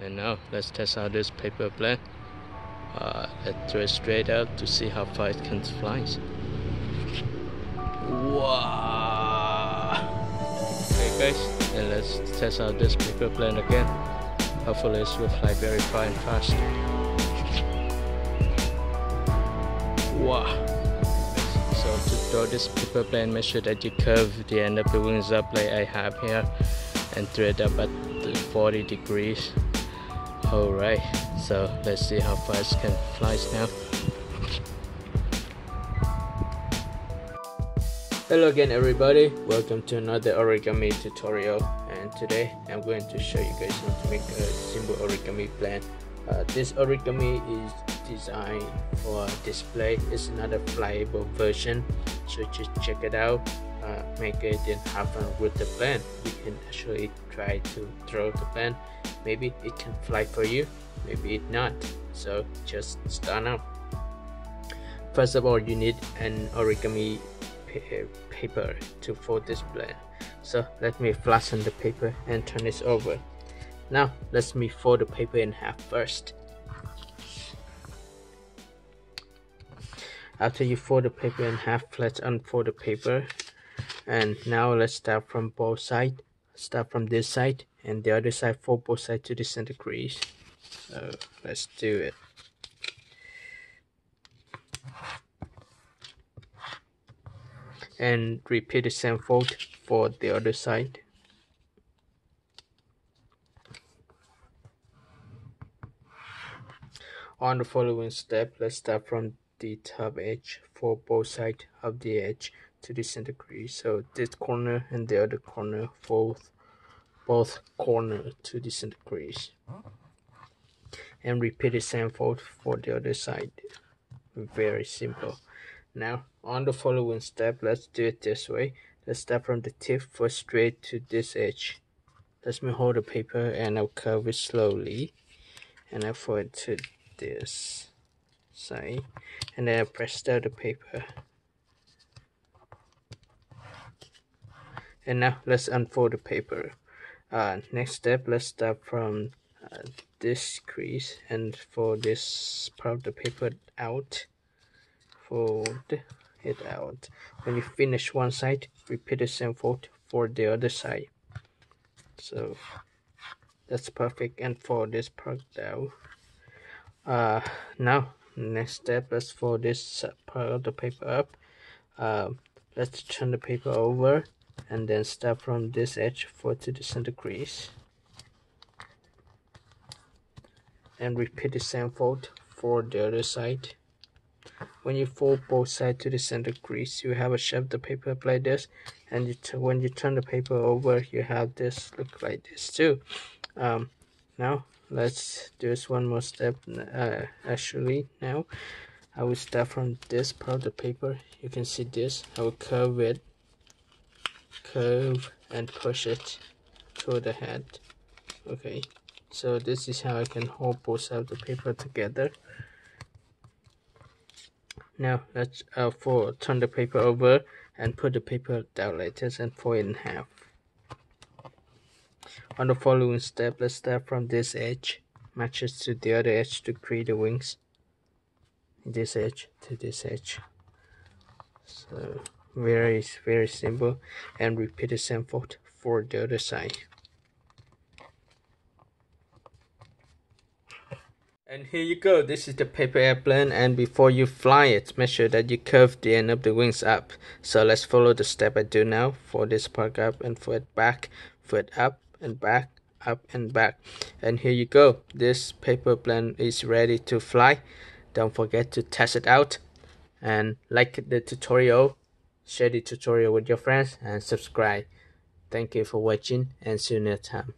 And now let's test out this paper plane. Let's throw it straight out to see how far it can fly. Wow! Okay guys, and let's test out this paper plane again. Hopefully it will fly very far and fast. Wow! So to throw this paper plane, make sure that you curve the end of the wings up like I have here and throw it up at 40 degrees. Alright, so let's see how fast it can fly now. Hello again everybody, welcome to another origami tutorial, and today I'm going to show you guys how to make a simple origami plane. This origami is designed for display. It's not a flyable version, so just check it out. Make it and have fun with the plane. You can actually try to throw the plane. Maybe it can fly for you, maybe it not, so just start up. First of all, you need an origami paper to fold this plane. So let me flatten the paper and turn this over. Now let me fold the paper in half first. After you fold the paper in half, let's unfold the paper. And now let's start from both sides. Start from this side and the other side, fold both sides to the center crease. So let's do it. And repeat the same fold for the other side. On the following step, let's start from the top edge, fold both sides of the edge to the center crease. So this corner and the other corner, fold both corners to the center crease. And repeat the same fold for the other side. Very simple. Now on the following step, let's do it this way. Let's start from the tip, fold straight to this edge. Let me hold the paper and I'll curve it slowly, and I fold it to this side, and then I press down the paper. And now let's unfold the paper. Next step, let's start from this crease and fold this part of the paper out. Fold it out. When you finish one side, repeat the same fold for the other side. So that's perfect, and fold this part down. Now next step, let's fold this part of the paper up. Let's turn the paper over and then start from this edge, fold to the center crease, and repeat the same fold for the other side. When you fold both sides to the center crease, you have a shape of the paper like this, and when you turn the paper over, you have this look like this too. Now let's do this one more step. Actually, now I will start from this part of the paper. You can see this. I will curve and push it to the head. Okay, so this is how I can hold both sides of the paper together. Now let's turn the paper over and put the paper down like this and fold it in half. On the following step, let's start from this edge, matches to the other edge to create the wings. This edge to this edge. So very simple, and repeat the same fold for the other side. And here you go, this is the paper airplane, and before you fly it, make sure that you curve the end of the wings up. So let's follow the step I do now. Fold this part up and fold it back, fold up and back, up and back. And here you go, this paper plane is ready to fly. Don't forget to test it out and like the tutorial, share the tutorial with your friends, and subscribe. Thank you for watching, and see you next time.